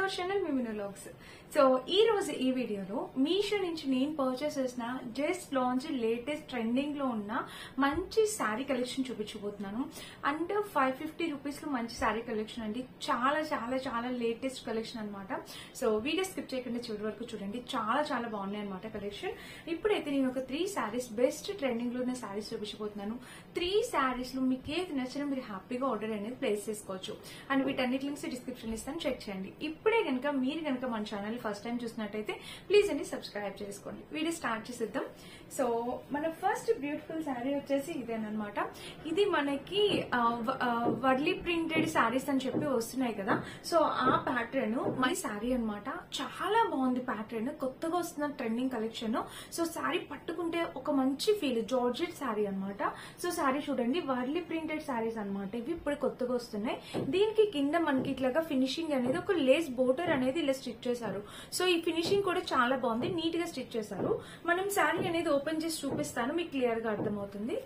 Hour channel మిమినో vlogs. So ఈ రోజు ఈ వీడియోలో మీషో నుంచి నేను పర్చేస్ చేసిన జస్ట్ లాంచ్ లేటెస్ట్ ట్రెండింగ్ లో ఉన్న మంచి శారీ కలెక్షన్ చూపించబోతున్నాను. అండ్ 550 రూపీస్ లో మంచి శారీ కలెక్షన్ అండి. చాలా చాలా చాలా లేటెస్ట్ కలెక్షన్ అనమాట. సో వీడియో స్కిప్ చేయకుండా చివరి వరకు చూడండి. చాలా చాలా బాగున్నాయి అనమాట కలెక్షన్. ఇప్పుడైతే నేను ఒక 3 శారీస్ బెస్ట్ ట్రెండింగ్ లో ఉన్న శారీస్ చూపించబోతున్నాను. 3 శారీస్ లో మీకు ఏది నచ్చినా మీరు హ్యాపీగా ఆర్డర్ అనేది ప్లేస్ చేసుకోవచ్చు. అండ్ వీటన్నిటి లింక్స్ డిస్క్రిప్షన్ ఇస్తాను, చెక్ చేయండి. ఇప్పుడే కనుక మీరు కనుక మన ఛానల్ ఫస్ట్ టైం చూసినట్టయితే ప్లీజ్ అండి సబ్స్క్రైబ్ చేసుకోండి. వీడియో స్టార్ట్ చేసేద్దాం. సో మన ఫస్ట్ బ్యూటిఫుల్ శారీ వచ్చేసి ఇదేనమాట. ఇది మనకి వర్లీ ప్రింటెడ్ శారీస్ అని చెప్పి వస్తున్నాయి కదా. సో ఆ ప్యాటర్న్ మన శారీ అనమాట. చాలా బాగుంది ప్యాటర్న్, కొత్తగా వస్తున్న ట్రెండింగ్ కలెక్షన్. సో శారీ పట్టుకుంటే ఒక మంచి ఫీల్, జార్జెట్ శారీ అనమాట. సో శారీ చూడండి, వర్లీ ప్రింటెడ్ శారీస్ అనమాట. ఇవి ఇప్పుడు కొత్తగా వస్తున్నాయి. దీనికి కింద మనకి ఇట్లాగా ఫినిషింగ్ అనేది ఒక లేస్ బోర్డర్ అనేది ఇలా స్టిచ్ చేశారు. సో ఈ ఫినిషింగ్ కూడా చాలా బాగుంది, నీట్ గా స్టిచ్ చేశారు. మనం శారీ అనేది ఓపెన్ చేసి చూపిస్తాను, మీకు క్లియర్ గా అర్థమవుతుంది.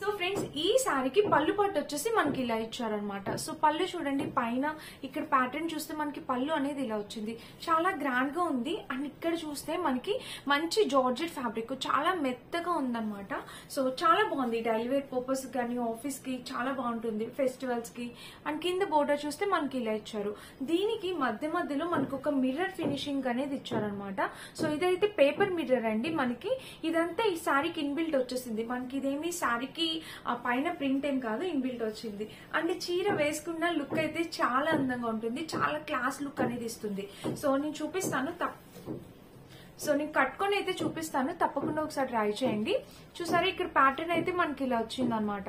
సో ఫ్రెండ్స్, ఈ శారీకి పళ్ళు పట్టు వచ్చేసి మనకి ఇలా ఇచ్చారనమాట. సో పళ్ళు చూడండి, పైన ఇక్కడ ప్యాటర్న్ చూస్తే మనకి పళ్ళు అనేది ఇలా వచ్చింది, చాలా గ్రాండ్ గా ఉంది. అండ్ ఇక్కడ చూస్తే మనకి మంచి జార్జెట్ ఫ్యాబ్రిక్, చాలా మెత్తగా ఉందన్నమాట. సో చాలా బాగుంది. డైలీ వేర్ పర్పస్ కానీ ఆఫీస్ కి చాలా బాగుంటుంది, ఫెస్టివల్స్ కి. అండ్ కింద బోర్డర్ చూస్తే మనకి ఇలా ఇచ్చారు. దీనికి మధ్య మధ్యలో మనకు ఒక మిర్రర్ ఫినిషింగ్ అనేది ఇచ్చారనమాట. సో ఇదైతే పేపర్ మిర్రర్ అండి. మనకి ఇదంతా ఈ శారీకి ఇన్బిల్ట్ వచ్చేసింది. మనకి ఇదేమి శారీకి ఆ పైన ప్రింట్ ఏం కాదు, ఇన్బిల్ట్ వచ్చింది. అండ్ చీర వేసుకున్న లుక్ అయితే చాలా అందంగా ఉంటుంది, చాలా క్లాస్ లుక్ అనేది ఇస్తుంది. సో నేను చూపిస్తాను, నేను కట్టుకొని అయితే చూపిస్తాను, తప్పకుండా ఒకసారి ట్రై చేయండి. చూసారా, ఇక్కడ ప్యాటర్న్ అయితే మనకి ఇలా వచ్చింది అనమాట.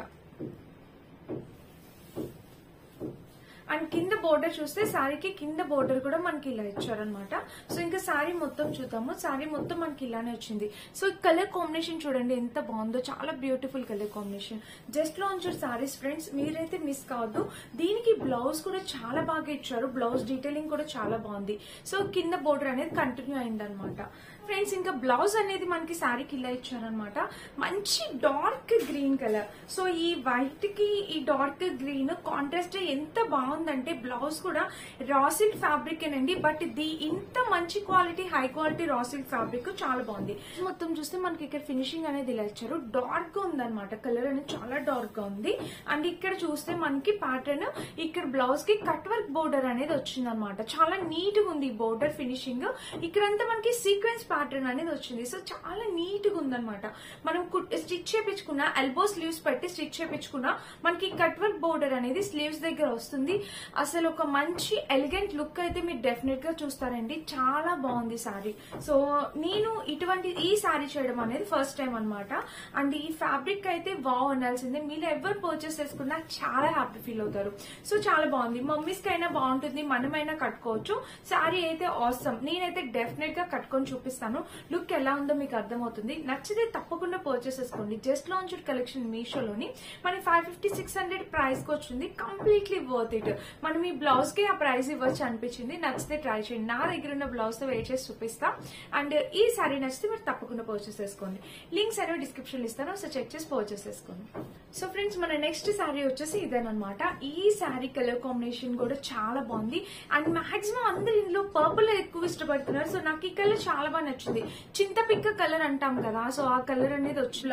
అండ్ కింద బోర్డర్ చూస్తే శారీకి కింద బోర్డర్ కూడా మనకి ఇలా ఇచ్చారనమాట. సో ఇంకా శారీ మొత్తం చూద్దాము. శారీ మొత్తం మనకి ఇలానే వచ్చింది. సో కలర్ కాంబినేషన్ చూడండి ఎంత బాగుందో, చాలా beautiful colour combination. Just launcher saris friends, మీరైతే మిస్ కావద్దు. దీనికి బ్లౌజ్ కూడా చాలా బాగా ఇచ్చారు, బ్లౌజ్ డీటెయిలింగ్ కూడా చాలా బాగుంది. సో కింద బోర్డర్ అనేది కంటిన్యూ అయిందనమాట. ఫ్రెండ్స్, ఇంకా బ్లౌజ్ అనేది మనకి శారీకి ఇలా ఇచ్చారనమాట. మంచి డార్క్ గ్రీన్ కలర్. సో ఈ వైట్ కి ఈ డార్క్ గ్రీన్ కాంట్రాస్ట్ ఎంత బాగుందంటే, బ్లౌజ్ కూడా రా సిల్క్ ఫ్యాబ్రిక్ ఏనండి. బట్ ఇంత మంచి quality, high quality raw silk fabric చాలా బాగుంది. మొత్తం చూస్తే మనకి ఇక్కడ ఫినిషింగ్ అనేది ఇలా ఇచ్చారు. డార్క్ గా ఉందన్నమాట, కలర్ అనేది చాలా డార్క్ గా ఉంది. అండ్ ఇక్కడ చూస్తే మనకి ప్యాటర్న్, ఇక్కడ బ్లౌజ్ కి కట్ వర్క్ బోర్డర్ అనేది వచ్చింది అనమాట. చాలా నీట్ గా ఉంది బోర్డర్ ఫినిషింగ్. ఇక్కడంతా మనకి సీక్వెన్స్ ప్యాటర్న్ అనేది వచ్చింది. సో చాలా నీట్ గా ఉందన్నమాట. మనం స్టిచ్ చేపించుకున్న, ఎల్బో స్లీవ్స్ పెట్టి స్టిచ్ చేపించుకున్న మనకి కట్ వర్క్ బోర్డర్ అనేది స్లీవ్స్ దగ్గర వస్తుంది. అసలు ఒక మంచి ఎలిగెంట్ లుక్ అయితే మీరు డెఫినెట్ గా చూస్తారండి. చాలా బాగుంది శారీ. సో నేను ఈ శారీ చేయడం అనేది ఫస్ట్ టైం అనమాట. అండ్ ఈ ఫ్యాబ్రిక్ అయితే వావ్ అనాల్సిందే. మీరు ఎవరు పర్చేస్ చేసుకున్నా చాలా హ్యాపీ ఫీల్ అవుతారు. సో చాలా బాగుంది. మమ్మీస్ కైనా బాగుంటుంది, మనమైనా కట్టుకోవచ్చు. శారీ అయితే ఆసమ్. నేనైతే డెఫినెట్ గా కట్టుకొని చూపిస్తాను, లుక్ ఎలా ఉందో మీకు అర్థమవుతుంది. నచ్చితే తప్పకుండా పర్చేస్ చేసుకోండి. జస్ట్ లాంచ్డ్ కలెక్షన్ మీషోలోని మన 550-600 ప్రైస్ కి వచ్చింది. Completely worth it. మనం ఈ బ్లౌజ్ కి ఆ ప్రైస్ ఇవ్వచ్చు అనిపించింది. నచ్చితే ట్రై చేయండి. నా దగ్గర ఉన్న బ్లౌజ్ తో వేర్ చేసి చూపిస్తా. అండ్ ఈ సారీ నచ్చితే మీరు తప్పకుండా పర్చేస్ చేసుకోండి. లింక్స్ అనేవి డిస్క్రిప్షన్ ఇస్తాను, సో చెక్ చేసి పర్చేస్ చేసుకోండి. సో ఫ్రెండ్స్, మన నెక్స్ట్ శారీ వచ్చేసి ఇదేనమాట. ఈ శారీ కలర్ కాంబినేషన్ కూడా చాలా బాగుంది. అండ్ మాక్సిమం అందరు ఇందులో పర్పుల్ ఎక్కువ ఇష్టపడుతున్నారు. సో నాకు ఈ కలర్ చాలా బాగా నచ్చింది. చింతపిక్క కలర్ అంటాం కదా, సో ఆ కలర్ అనేది వచ్చి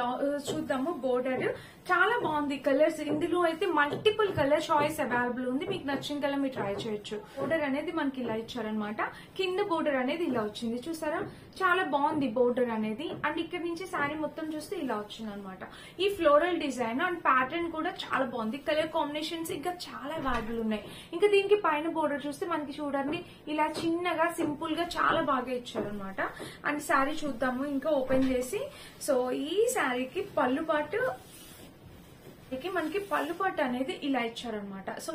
చూద్దాము. బోర్డర్ చాలా బాగుంది. కలర్స్ ఇందులో అయితే మల్టిపుల్ కలర్ చాయిస్ అవైలబుల్ ఉంది. మీకు నచ్చిన కలర్ మీరు ట్రై చేయొచ్చు. బోర్డర్ అనేది మనకి ఇలా ఇచ్చారనమాట. కింద బోర్డర్ అనేది ఇలా వచ్చింది, చూసారా, చాలా బాగుంది బోర్డర్ అనేది. అండ్ ఇక్కడ నుంచి శారీ మొత్తం చూస్తే ఇలా వచ్చింది అనమాట. ఈ ఫ్లోరల్ డిజైన్ అండ్ ప్యాటర్న్ కూడా చాలా బాగుంది. కలర్ కాంబినేషన్స్ ఇంకా చాలా అవైలబుల్ ఉన్నాయి. ఇంకా దీనికి పైన బోర్డర్ చూస్తే మనకి చూడండి ఇలా చిన్నగా సింపుల్ గా చాలా బాగా ఇచ్చారనమాట. అండ్ శారీ చూద్దాము ఇంకా ఓపెన్ చేసి. సో ఈ శారీకి పళ్ళు పాటు మనకి పళ్ళు పట్టు అనేది ఇలా ఇచ్చారనమాట. సో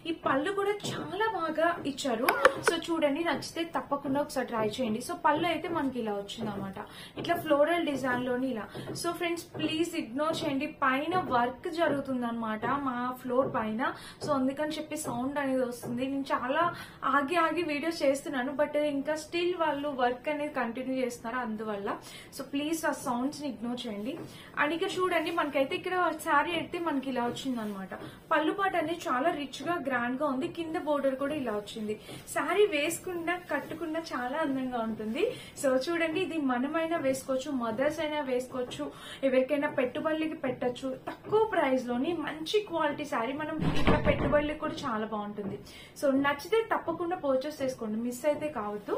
ఈ పళ్ళు కూడా చాలా బాగా ఇచ్చారు. సో చూడండి, నచ్చితే తప్పకుండా ఒకసారి ట్రై చేయండి. సో పళ్ళు అయితే మనకి ఇలా వచ్చింది అనమాట, ఇట్లా ఫ్లోరల్ డిజైన్ లోని ఇలా. సో ఫ్రెండ్స్, ప్లీజ్ ఇగ్నోర్ చేయండి, పైన వర్క్ జరుగుతుంది అనమాట మా ఫ్లోర్ పైన. సో అందుకని చెప్పి సౌండ్ అనేది వస్తుంది. నేను చాలా ఆగి వీడియోస్ చేస్తున్నాను, బట్ ఇంకా స్టిల్ వాళ్ళు వర్క్ అనేది కంటిన్యూ చేస్తున్నారు, అందువల్ల. సో ప్లీజ్ ఆ సౌండ్స్ ని ఇగ్నోర్ చేయండి. అండ్ ఇక్కడ చూడండి, మనకైతే ఇక్కడ శారీ అయితే మనకి ఇలా వచ్చింది అనమాట. పళ్ళు పాట అనేది చాలా రిచ్ గా గ్రాండ్ గా ఉంది. కింద బోర్డర్ కూడా ఇలా వచ్చింది. శారీ వేసుకున్నా కట్టుకున్నా చాలా అందంగా ఉంటుంది. సో చూడండి, ఇది మనమైనా వేసుకోవచ్చు, మదర్స్ అయినా వేసుకోవచ్చు, ఎవరికైనా పెట్టుబడులకి పెట్టచ్చు. తక్కువ ప్రైస్ లోని మంచి క్వాలిటీ శారీ మనం ఇట్లా పెట్టుబడులకి కూడా చాలా బాగుంటుంది. సో నచ్చితే తప్పకుండా పర్చేస్ చేసుకోండి, మిస్ అయితే కావద్దు.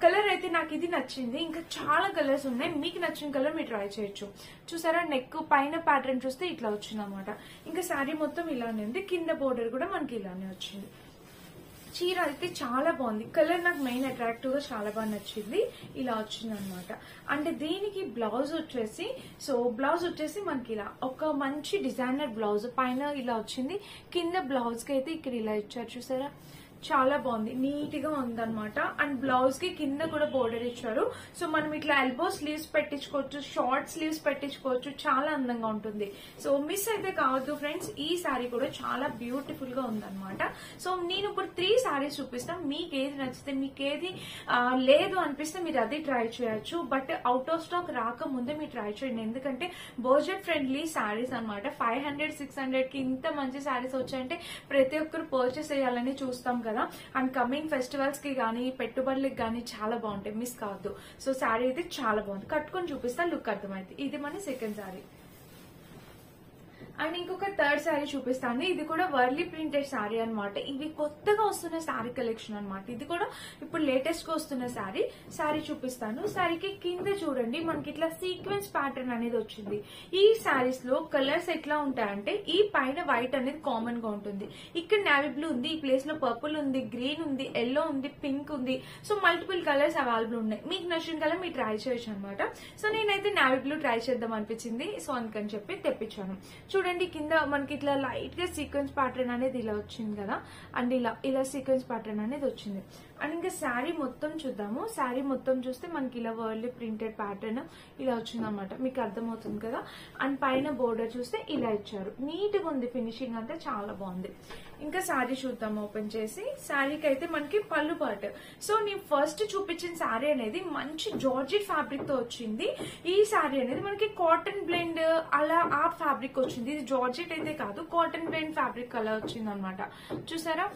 కలర్ అయితే నాకు ఇది నచ్చింది. ఇంకా చాలా కలర్స్ ఉన్నాయి, మీకు నచ్చిన కలర్ మీరు ట్రై చేయొచ్చు. చూసారా, నెక్ పైన ప్యాటర్న్ చూస్తే ఇట్లా వచ్చింది అనమాట. ఇంకా శారీ మొత్తం ఇలానే ఉంది. కింద బోర్డర్ కూడా మనకి ఇలానే వచ్చింది. చీర అయితే చాలా బాగుంది. కలర్ నాకు మెయిన్ అట్రాక్టివ్ గా చాలా బాగా నచ్చింది. ఇలా వచ్చింది అనమాట. అంటే దీనికి బ్లౌజ్ వచ్చేసి, సో బ్లౌజ్ వచ్చేసి మనకి ఇలా ఒక మంచి డిజైనర్ బ్లౌజ్ పైన ఇలా వచ్చింది. కింద బ్లౌజ్ కి అయితే ఇక్కడ ఇలా ఇచ్చారు చూసారా, చాలా బాగుంది, నీట్ గా ఉందన్నమాట. అండ్ బ్లౌజ్ కి కింద కూడా బోర్డర్ ఇచ్చారు. సో మనం ఇట్లా ఎల్బో స్లీవ్స్ పెట్టించుకోవచ్చు, షార్ట్ స్లీవ్స్ పెట్టించుకోవచ్చు, చాలా అందంగా ఉంటుంది. సో మిస్ అయితే కావద్దు ఫ్రెండ్స్. ఈ శారీ కూడా చాలా బ్యూటిఫుల్ గా ఉందన్నమాట. సో నేను ఇప్పుడు 3 శారీస్ చూపిస్తాను. మీకు ఏది నచ్చితే, మీకు ఏది లేదు అనిపిస్తే మీరు అది ట్రై చేయొచ్చు. బట్ అవుట్ ఆఫ్ స్టాక్ రాకముందే మీరు ట్రై చేయండి. ఎందుకంటే బడ్జెట్ ఫ్రెండ్లీ శారీస్ అనమాట. 500-600 కి ఇంత మంచి శారీస్ వచ్చాయంటే ప్రతి ఒక్కరు పర్చేస్ చేయాలని చూస్తాం కదా. అండ్ కమింగ్ ఫెస్టివల్స్ కి గానీ పెట్టుబడులకి గానీ చాలా బాగుంటాయి, మిస్ కావద్దు. సో శారీ అయితే చాలా బాగుంది, కట్టుకొని చూపిస్తా, లుక్ అర్థమైంది. ఇది మన సెకండ్ శారీ. అండ్ ఇంకొక థర్డ్ శారీ చూపిస్తాను. ఇది కూడా వర్లీ ప్రింటెడ్ శారీ అనమాట. ఇవి కొత్తగా వస్తున్న శారీ కలెక్షన్ అనమాట. ఇది కూడా ఇప్పుడు లేటెస్ట్ గా వస్తున్న శారీ. శారీ చూపిస్తాను. శారీకి కింద చూడండి మనకి ఇట్లా సీక్వెన్స్ ప్యాటర్న్ అనేది వచ్చింది. ఈ శారీస్ లో కలర్స్ ఎట్లా ఉంటాయంటే, ఈ పైన వైట్ అనేది కామన్ గా ఉంటుంది, ఇక్కడ నేవీ బ్లూ ఉంది, ఈ ప్లేస్ లో పర్పుల్ ఉంది, గ్రీన్ ఉంది, ఎల్లో ఉంది, పింక్ ఉంది. సో మల్టిపుల్ కలర్స్ అవైలబుల్ ఉన్నాయి. మీకు నచ్చిన కలర్ మీరు ట్రై చేయొచ్చు అనమాట. సో నేనైతే నేవీ బ్లూ ట్రై చేద్దాం అనిపించింది, సో అందుకని చెప్పి తెప్పించాను. చూడండి, కింద మనకి ఇట్లా లైట్ గా సీక్వెన్స్ ప్యాటర్న్ అనేది ఇలా వచ్చింది కదా. అండ్ ఇలా సీక్వెన్స్ ప్యాటర్న్ అనేది వచ్చింది. అండ్ ఇంకా శారీ మొత్తం చూద్దాము. శారీ మొత్తం చూస్తే మనకి ఇలా వరల్డ్ ప్రింటెడ్ ప్యాటర్న్ ఇలా వచ్చింది అనమాట, మీకు అర్థమవుతుంది కదా. అండ్ పైన బోర్డర్ చూస్తే ఇలా ఇచ్చారు, నీట్ గా ఉంది, ఫినిషింగ్ అంతా చాలా బాగుంది. ఇంకా శారీ చూద్దాం ఓపెన్ చేసి. శారీకి అయితే మనకి పళ్ళు పార్ట్. సో నేను ఫస్ట్ చూపించిన శారీ అనేది మంచి జార్జెట్ ఫ్యాబ్రిక్ తో వచ్చింది. ఈ శారీ అనేది మనకి కాటన్ బ్లెండ్ అలా ఆ ఫ్యాబ్రిక్ వచ్చింది. ఇది జార్జెట్ అయితే కాదు, కాటన్ బ్లెండ్ ఫ్యాబ్రిక్ అలా వచ్చింది అనమాట. చూసారా,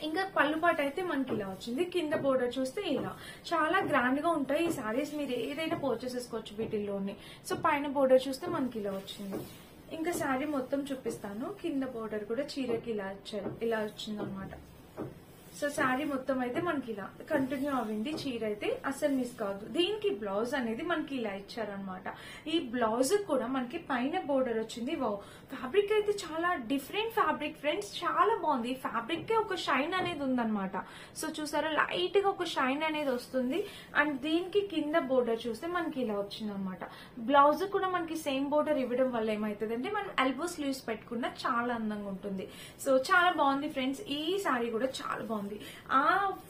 ఇంకా పళ్ళు పాట అయితే మనకి ఇలా వచ్చింది. కింద బోర్డర్ చూస్తే ఇలా చాలా గ్రాండ్ గా ఉంటాయి ఈ శారీస్, మీరు ఏదైనా పర్చేస్ చేసుకోవచ్చు వీటిల్లోని. సో పైన బోర్డర్ చూస్తే మనకి ఇలా వచ్చింది. ఇంకా శారీ మొత్తం చూపిస్తాను. కింద బోర్డర్ కూడా చీరకి ఇలా ఇచ్చారు, ఇలా వచ్చింది అనమాట. సో శారీ మొత్తం అయితే మనకి ఇలా కంటిన్యూ అవ్వింది. చీర అయితే అసలు మిస్ కాదు. దీనికి బ్లౌజ్ అనేది మనకి ఇలా ఇచ్చారనమాట. ఈ బ్లౌజ్ కూడా మనకి పైన బోర్డర్ వచ్చింది. ఫ్యాబ్రిక్ అయితే చాలా డిఫరెంట్ ఫ్యాబ్రిక్ ఫ్రెండ్స్, చాలా బాగుంది. ఈ ఫ్యాబ్రిక్ కే ఒక షైన్ అనేది ఉందన్నమాట. సో చూసారా, లైట్ గా ఒక షైన్ అనేది వస్తుంది. అండ్ దీనికి కింద బోర్డర్ చూస్తే మనకి ఇలా వచ్చింది అనమాట. బ్లౌజ్ కూడా మనకి సేమ్ బోర్డర్ ఇవ్వడం వల్ల ఏమైతుంది అంటే మనం ఎల్బో స్లీవ్స్ పెట్టుకున్నా చాలా అందంగా ఉంటుంది. సో చాలా బాగుంది ఫ్రెండ్స్. ఈ శారీ కూడా చాలా బాగుంది. ఆ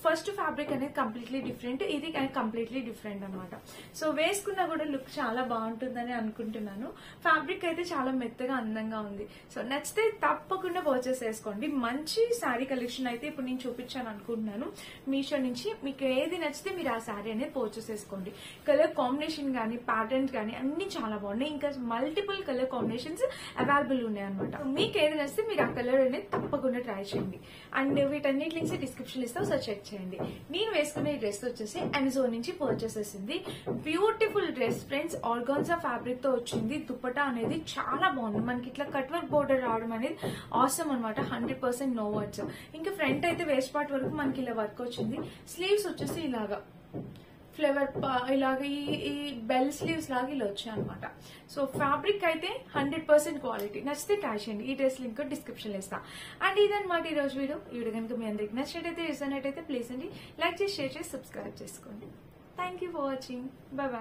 ఫస్ట్ ఫ్యాబ్రిక్ అనేది కంప్లీట్లీ డిఫరెంట్, ఇది కంప్లీట్లీ డిఫరెంట్ అనమాట. సో వేసుకున్నా కూడా లుక్ చాలా బాగుంటుందని అనుకుంటున్నాను. ఫ్యాబ్రిక్ అయితే చాలా మెత్తగా అందంగా ఉంది. సో నచ్చితే తప్పకుండా పర్చేస్ చేసుకోండి. మంచి శారీ కలెక్షన్ అయితే ఇప్పుడు నేను చూపించాను అనుకుంటున్నాను. మీషో నుంచి మీకు ఏది నచ్చితే మీరు ఆ శారీ అనేది పర్చేస్ చేసుకోండి. కలర్ కాంబినేషన్ గానీ ప్యాటర్న్స్ గానీ అన్ని చాలా బాగున్నాయి. ఇంకా మల్టిపుల్ కలర్ కాంబినేషన్స్ అవైలబుల్ ఉన్నాయి అనమాట. మీకు ఏది నచ్చితే మీరు ఆ కలర్ అనేది తప్పకుండా ట్రై చేయండి. అండ్ వీటన్నిటి లింక్స్ డిస్క్రిప్షన్ ఇస్తాం, సో చెక్ చేయండి. నేను వేసుకునే ఈ డ్రెస్ వచ్చేసి అమెజాన్ నుంచి పర్చేస్ చేసింది. Beautiful dress friends, organza fabric తో వచ్చింది. దుపట్టా అనేది చాలా బాగుంది. మనకి ఇట్లా కట్ వర్క్ బోర్డర్ రావడం అనేది ఆసమ్ అనమాట. 100% నో వర్డ్స్. ఇంకా ఫ్రంట్ అయితే వేస్ట్ పార్ట్ వరకు మనకి ఇలా వర్క్ వచ్చింది. స్లీవ్స్ వచ్చేసి ఇలాగా ఫ్లేవర్ ఇలాగ ఈ బెల్ స్లీవ్స్ లాగా ఇలా వచ్చాయి అనమాట. సో ఫ్యాబ్రిక్ అయితే 100% క్వాలిటీ. నచ్చితే ట్రై చేయండి. ఈ డ్రెస్ లింక్ డిస్క్రిప్షన్ లో ఇస్తా. అండ్ ఇదన్నమాట ఈ రోజు వీడియో కనుక మీ అందరికి నచ్చినట్టయితే ప్లీజ్ అండి లైక్ చేసి షేర్ చేసి సబ్స్క్రైబ్ చేసుకోండి. Thank you for watching. By by.